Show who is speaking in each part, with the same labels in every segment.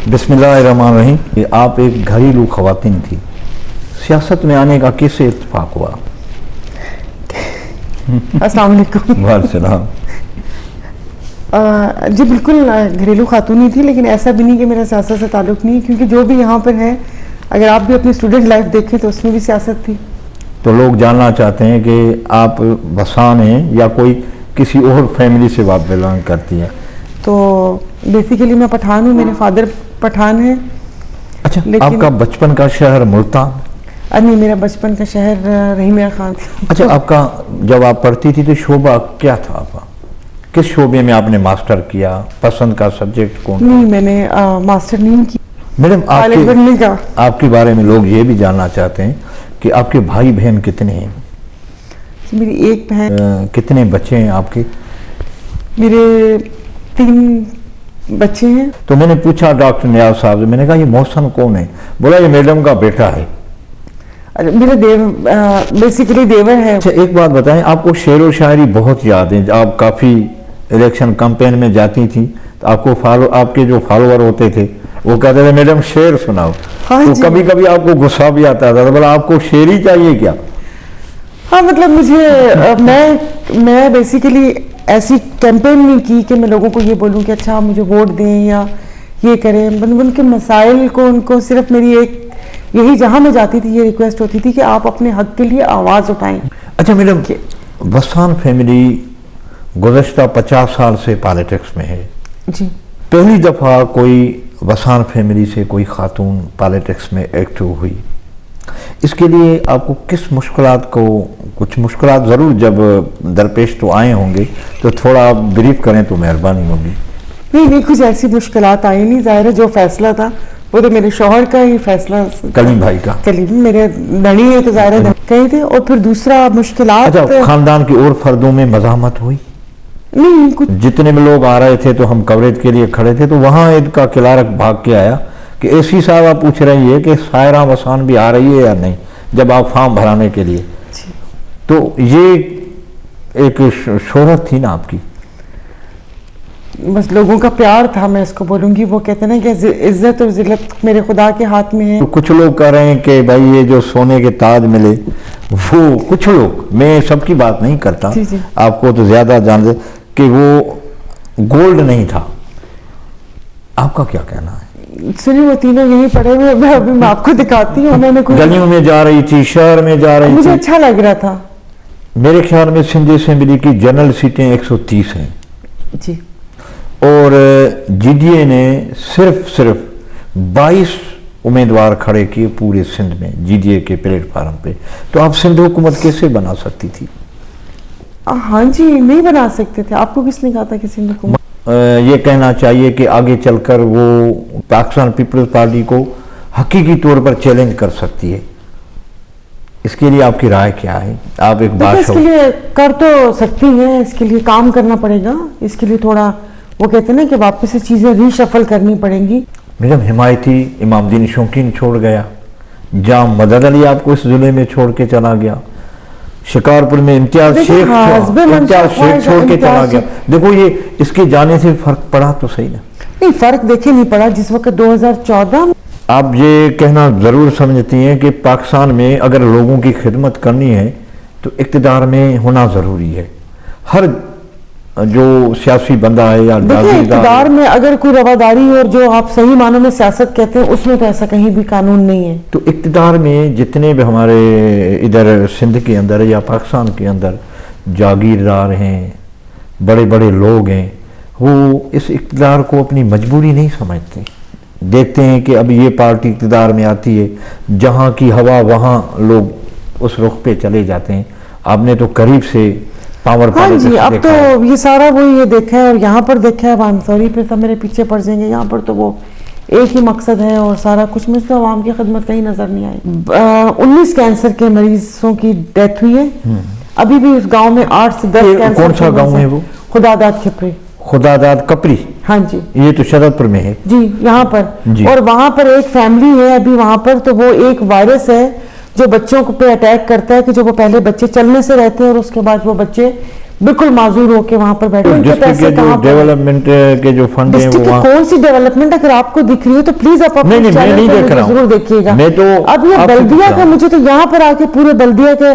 Speaker 1: बिस्मिल्लाहिर्रहमानिर्रहीम। आप एक घरेलू खवातीन थी, सियासत में आने का कैसे इत्तेफाक हुआ?
Speaker 2: अस्सलाम वालेकुम।
Speaker 1: वालेकुम।
Speaker 2: जी बिल्कुल घरेलू खातून ही थी, लेकिन ऐसा भी नहीं कि मेरा सियासत से ताल्लुक़ नहीं, क्योंकि जो भी यहाँ पर है, अगर आप भी अपनी स्टूडेंट लाइफ देखें तो उसमें भी सियासत थी।
Speaker 1: तो लोग जानना चाहते हैं कि आप बसान हैं या कोई किसी और फैमिली से आप बिलोंग करती हैं?
Speaker 2: तो बेसिकली मैं पठान हूँ, मेरे फादर पठान हैं।
Speaker 1: अच्छा, आपका बचपन का शहर मुल्तान?
Speaker 2: नहीं, मेरा बचपन का शहर रहीमिया खान था।
Speaker 1: अच्छा, आपका जब आप पढ़ती थी तो शोबा क्या था आपका? किस शोबे में आपने मास्टर किया? पसंद का सब्जेक्ट कौन?
Speaker 2: नहीं, मैंने मास्टर नहीं की।
Speaker 1: मैडम,
Speaker 2: बनने का
Speaker 1: आपके बारे में लोग ये भी जानना चाहते हैं कि आपके भाई बहन कितने हैं?
Speaker 2: मेरी एक बहन।
Speaker 1: कितने बच्चे हैं आपके?
Speaker 2: मेरे 3 बच्चे हैं।
Speaker 1: तो मैंने पूछा डॉक्टर नियाज साहब से, मैंने कहा ये मोहसन कौन है? बोला ये मैडम का बेटा है।
Speaker 2: मेरे बेसिकली देवर है।
Speaker 1: अच्छा, एक बात बताएं, आपको शेर व शायरी बहुत याद है। आप काफ़ी इलेक्शन कैंपेन में जाती थी तो आपके जो फॉलोअर होते थे वो कहते थे मैडम शेर सुनाओ।
Speaker 2: हाँ,
Speaker 1: तो कभी कभी आपको गुस्सा भी आता था, तो बोला आपको शेर ही चाहिए क्या?
Speaker 2: हाँ, मतलब मुझे मैं बेसिकली ऐसी कैंपेन नहीं की कि मैं लोगों को ये बोलूं कि अच्छा मुझे वोट दें या ये करें। उनके मसाइल को, उनको सिर्फ मेरी यही जहां मैं जाती थी ये रिक्वेस्ट होती थी कि आप अपने हक के लिए आवाज़ उठाएं।
Speaker 1: अच्छा मैडम, बसान फैमिली गुज़श्ता 50 साल से पॉलिटिक्स में है
Speaker 2: जी।
Speaker 1: पहली दफ़ा कोई बसान फैमिली से कोई खातून पॉलिटिक्स में एक्टिव हुई, इसके लिए आपको कुछ मुश्किलात ज़रूर जब दरपेश तो आए होंगे, तो थोड़ा आप ब्रीफ करें तो मेहरबानी होगी।
Speaker 2: नहीं, कुछ ऐसी मुश्किलात आई नहीं। ज़ाहिर है जो फैसला था वो तो मेरे शौहर का ही फैसला,
Speaker 1: कलीम भाई का।
Speaker 2: कलीम मेरे धनी है तो ज़ाहिर है कहीं थे। और फिर दूसरा मुश्किलात।
Speaker 1: अच्छा, खानदान की और फर्दों में मज़ाहमत हुई?
Speaker 2: नहीं, कुछ
Speaker 1: जितने भी लोग आ रहे थे तो हम कवरेज के लिए खड़े थे, तो वहाँ इनका क्लार्क भाग के आया कि एसी साहब आप पूछ रही है कि सायरा बसान भी आ रही है या नहीं, जब आप फॉर्म भराने के लिए। तो ये एक शोहरत थी ना आपकी?
Speaker 2: बस लोगों का प्यार था, मैं इसको बोलूंगी। वो कहते हैं ना कि इज्जत और जिल्लत मेरे खुदा के हाथ में है।
Speaker 1: तो कुछ लोग कह रहे हैं कि भाई ये जो सोने के ताज मिले, वो कुछ लोग, मैं सबकी बात नहीं करता,
Speaker 2: जी।
Speaker 1: आपको तो ज्यादा जान दे कि वो गोल्ड नहीं था। आपका क्या कहना है?
Speaker 2: सुनिए, वो तीनों यहीं पड़े हुए, अभी मैं आपको दिखाती हूँ। उन्होंने
Speaker 1: गलियों में जा रही थी, शहर में जा रही थी,
Speaker 2: मुझे अच्छा लग रहा था।
Speaker 1: मेरे ख्याल में सिंध असेंबली की जनरल सीटें 130 हैं
Speaker 2: जी,
Speaker 1: और जीडीए ने सिर्फ 22 उम्मीदवार खड़े किए पूरे सिंध में जीडीए के प्लेटफार्म पे। तो आप सिंध हुकूमत कैसे बना सकती थी?
Speaker 2: हाँ जी, नहीं बना सकते थे। आपको किसने कहा था कि सिंध हुकूमत?
Speaker 1: ये कहना चाहिए कि आगे चलकर वो पाकिस्तान पीपल्स पार्टी को हकीकी तौर पर चैलेंज कर सकती है। इसके लिए आपकी राय क्या है? आप एक बात
Speaker 2: इसके लिए कर तो सकती हैं, इसके लिए काम करना पड़ेगा। इसके लिए थोड़ा वो कहते हैं ना कि वापस से चीज़ें रीशफल करनी पड़ेंगी।
Speaker 1: मैडम, हिमायती इमामुद्दीन शौकीन छोड़ गया, जाम मदद अली आपको इस जिले में छोड़ के चला गया, शिकारपुर में इम्तियाज शेख छोड़ के चला गया। देखो ये इसके जाने से फर्क पड़ा तो सही ना?
Speaker 2: नहीं, फर्क देखे नहीं पड़ा। जिस वक्त 2014
Speaker 1: आप ये कहना ज़रूर समझती हैं कि पाकिस्तान में अगर लोगों की खिदमत करनी है तो इक़्तिदार में होना ज़रूरी है। हर जो सियासी बंदा है या
Speaker 2: इक़्तिदार में अगर कोई रवादारी और जो आप सही मानों में सियासत कहते हैं, उसमें तो ऐसा कहीं भी कानून नहीं है।
Speaker 1: तो इक़्तिदार में जितने भी हमारे इधर सिंध के अंदर या पाकिस्तान के अंदर जागीरदार हैं, बड़े बड़े लोग हैं, वो इस इक़्तिदार को अपनी मजबूरी नहीं समझते। देखते हैं कि अब ये पार्टी इक़्तिदार में आती है, जहाँ की हवा वहाँ लोग उस रुख पे चले जाते हैं। आपने तो करीब से पावर
Speaker 2: हाँ जी, अब तो ये सारा वो ये देखा है और यहाँ पर देखा है। I'm sorry, फिर सब मेरे पीछे पड़ जाएंगे। यहाँ पर तो वो एक ही मकसद है और सारा कुछ। मुझे तो आवाम की खिदमत कहीं नजर नहीं आई। 19 कैंसर के मरीजों की डेथ हुई है। अभी भी उस गांव में 8 से 10 कैंसर।
Speaker 1: कौन सा गांव है वो?
Speaker 2: खुदादाद खिपरी।
Speaker 1: खुदादाद कपरी?
Speaker 2: हाँ जी,
Speaker 1: ये तो शरदपुर में है
Speaker 2: जी, यहाँ पर। और वहां पर एक फैमिली है अभी वहां पर, तो वो एक वायरस है जो बच्चों को पे अटैक करता है कि जो वो पहले बच्चे चलने से रहते हैं और उसके बाद वो बच्चे بالکل معذور ہو کے وہاں پر بیٹھے ان کے
Speaker 1: ڈسٹرکٹ
Speaker 2: پیسے
Speaker 1: کے جو
Speaker 2: کہاں پر
Speaker 1: ڈیولپمنٹ کے جو فنڈ ہیں
Speaker 2: ڈسٹرکٹ
Speaker 1: وہ
Speaker 2: کی کون سی ڈیولپمنٹ اگر آپ کو دکھ رہی ہے تو پلیز آپ اپنے
Speaker 1: نہیں، میں نہیں دیکھ رہا ہوں،
Speaker 2: ضرور دیکھیے گا.
Speaker 1: میں تو
Speaker 2: اب یہ
Speaker 1: آپ سے
Speaker 2: بلدیہ
Speaker 1: پوچھ رہا
Speaker 2: کا
Speaker 1: ہوں.
Speaker 2: مجھے تو یہاں پر آ کے پورے بلدیہ کے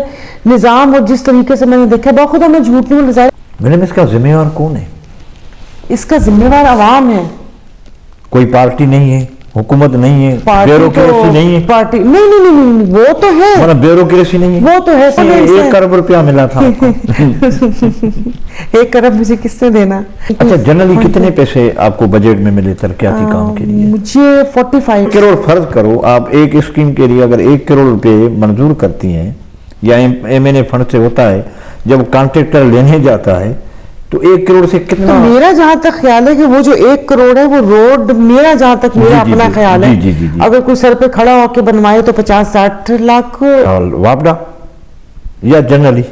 Speaker 2: نظام اور جس طریقے سے میں نے دیکھا بخدا میں جھوٹ نہیں بول.
Speaker 1: میڈم اس کا ذمہ دار کون ہے؟
Speaker 2: اس کا ذمہ دار عوام ہے.
Speaker 1: کوئی پارٹی نہیں ہے، حکومت نہیں ہے، بیوروکریسی نہیں ہے،
Speaker 2: پارٹی نہیں وہ تو ہے،
Speaker 1: مطلب بیوروکریسی نہیں ہے.
Speaker 2: وہ تو ہے.
Speaker 1: 1 کروڑ روپیہ ملا تھا آپ کو.
Speaker 2: 1 کروڑ مجھے کس سے دینا؟
Speaker 1: اچھا جنرلی کتنے پیسے آپ کو بجٹ میں ملے ترقیاتی کام کے لیے؟
Speaker 2: مجھے 45
Speaker 1: کروڑ. فرض کرو آپ ایک اسکیم کے لیے اگر 1 کروڑ روپے منظور کرتی ہیں یا M&A فنڈ سے ہوتا ہے، جب کانٹریکٹر لینے جاتا ہے تو 1 کروڑ سے کتنا؟
Speaker 2: میرا جہاں تک خیال ہے کہ وہ جو 1 کروڑ ہے وہ روڈ میرا جہاں تک میرا اپنا خیال ہے اگر کوئی سر پہ کھڑا ہو کے بنوائے تو 50-60 لاکھ
Speaker 1: واپڈا یا جنرلی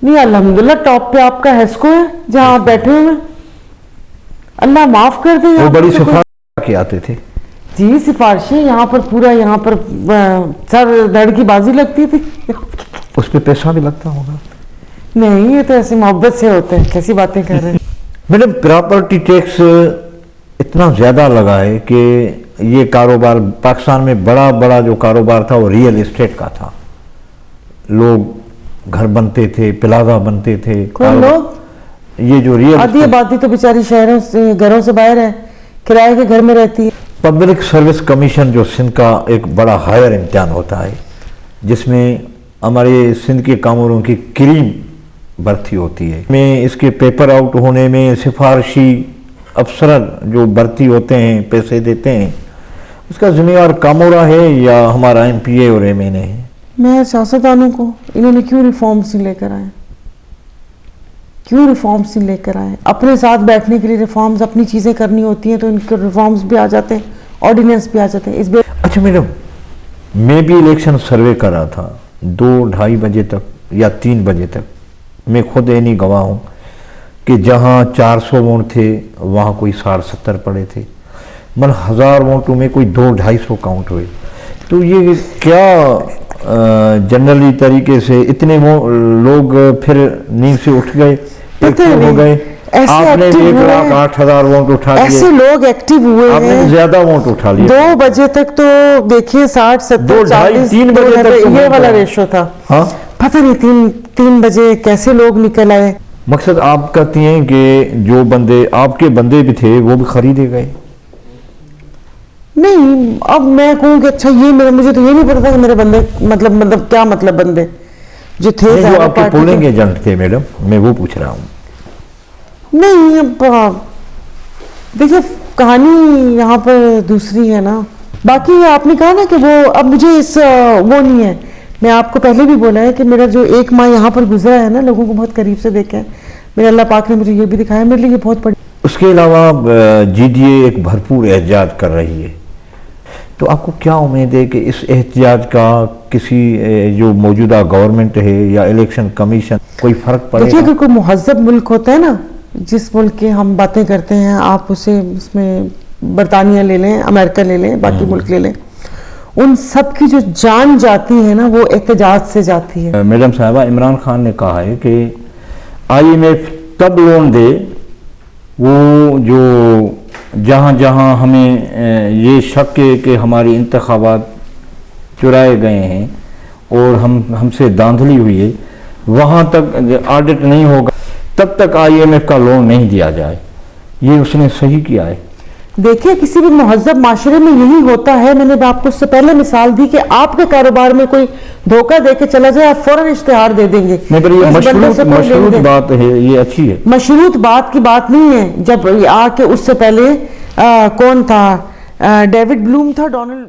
Speaker 2: نہیں. الحمدللہ ٹاپ پہ آپ کا ہیسکو ہے جہاں آپ بیٹھے ہوئے ہیں. اللہ معاف کر دے.
Speaker 1: وہ بڑی سفارش کے آتے تھے.
Speaker 2: جی سفارشیں یہاں پر پورا یہاں پر سر دھڑ کی بازی لگتی تھی.
Speaker 1: اس پہ پیسہ بھی لگتا ہوگا؟
Speaker 2: نہیں یہ تو ایسے محبت سے ہوتے ہیں. کیسی باتیں کر رہے ہیں؟
Speaker 1: میڈم پراپرٹی ٹیکس اتنا زیادہ لگا ہے کہ یہ کاروبار پاکستان میں بڑا جو کاروبار تھا وہ ریئل اسٹیٹ کا تھا. لوگ گھر بنتے تھے، پلازا بنتے تھے.
Speaker 2: کون لوگ؟
Speaker 1: یہ جو ریئل
Speaker 2: آدھی آبادی تو بیچاری شہروں سے گھروں سے باہر ہے، کرائے کے گھر میں رہتی ہے.
Speaker 1: پبلک سروس کمیشن جو سندھ کا ایک بڑا ہائر امتحان ہوتا ہے جس میں ہمارے سندھ کے کاموں کی کریم بھرتی ہوتی ہے، میں اس کے پیپر آؤٹ ہونے میں سفارشی افسر جو بھرتی ہوتے ہیں پیسے دیتے ہیں اس کا ذمہ دار کامورا ہے یا ہمارا MPA اور MNA ہے؟
Speaker 2: میں سیاستدانوں کو انہوں نے کیوں ریفارمز نہیں لے کر آئے؟ کیوں ریفارمز نہیں لے کر آئے؟ اپنے ساتھ بیٹھنے کے لیے ریفارمز اپنی چیزیں کرنی ہوتی ہیں تو ان کے ریفارمز بھی آ جاتے ہیں، آرڈیننس بھی آ جاتے ہیں.
Speaker 1: اچھا میڈم میں بھی الیکشن سروے کر رہا تھا 2-2:30 بجے تک یا 3 بجے تک. میں خود نہیں گواہ ہوں کہ جہاں 400 ووٹ تھے وہاں کوئی 60-70 پڑے تھے. 1000 ووٹوں میں کوئی 200-250 کاؤنٹ ہوئے. تو یہ کیا جنرلی طریقے سے اتنے لوگ پھر نیند سے اٹھ گئے ہو گئے؟ آپ نے 1,08,000 ووٹ اٹھا لیے.
Speaker 2: ایسے لوگ ایکٹیو ہوئے ہیں، آپ
Speaker 1: نے زیادہ ووٹ اٹھا لیے.
Speaker 2: 2 بجے تک تو دیکھیے 60-70-40
Speaker 1: 3 بجے تک
Speaker 2: یہ والا ریشو تھا.
Speaker 1: ہاں
Speaker 2: پتہ نہیں 3 بجے کیسے لوگ نکل آئے.
Speaker 1: مقصد آپ کہتی ہیں کہ جو بندے آپ کے بندے بھی تھے وہ بھی خریدے گئے؟
Speaker 2: نہیں اب میں کہوں کہ اچھا یہ مجھے تو یہ نہیں پتا تھا کہ میرے بندے مطلب کیا مطلب بندے جو تھے
Speaker 1: جو آپ کے پولنگ ایجنٹ تھے میڈم میں وہ پوچھ رہا ہوں.
Speaker 2: نہیں اب دیکھیے کہانی یہاں پر دوسری ہے نا. باقی آپ نے کہا نا کہ وہ اب مجھے وہ نہیں ہے. میں آپ کو پہلے بھی بولا ہے کہ میرا جو 1 ماہ یہاں پر گزرا ہے نا لوگوں کو بہت قریب سے دیکھا ہے. میرے اللہ پاک نے مجھے یہ بھی دکھایا، میرے لیے یہ بہت بڑی.
Speaker 1: اس کے علاوہ GDA ایک بھرپور احتجاج کر رہی ہے، تو آپ کو کیا امید ہے کہ اس احتجاج کا کسی جو موجودہ گورنمنٹ ہے یا الیکشن کمیشن کوئی فرق پڑے گا؟
Speaker 2: دیکھیے اگر کوئی مہذب ملک ہوتا ہے نا جس ملک کے ہم باتیں کرتے ہیں آپ اسے اس میں برطانیہ لے لیں، امریکہ لے لیں، باقی ملک لے لیں، ان سب کی جو جان جاتی ہے نا وہ احتجاج سے جاتی ہے.
Speaker 1: میڈم صاحبہ عمران خان نے کہا ہے کہ IMF تب لون دے وہ جو جہاں ہمیں یہ شک ہے کہ ہماری انتخابات چرائے گئے ہیں اور ہم سے دھاندلی ہوئی ہے وہاں تک آڈٹ نہیں ہوگا تب تک IMF کا لون نہیں دیا جائے. یہ اس نے صحیح کیا ہے.
Speaker 2: دیکھیں کسی بھی مہذب معاشرے میں یہی ہوتا ہے. میں نے آپ کو اس سے پہلے مثال دی کہ آپ کے کاروبار میں کوئی دھوکہ دے کے چلا جائے آپ فوراً اشتہار دے دیں گے.
Speaker 1: مشروط بات ہے، یہ اچھی ہے.
Speaker 2: مشروط بات کی بات نہیں ہے. جب آ کے اس سے پہلے کون تھا، ڈیوڈ بلوم تھا، ڈونلڈ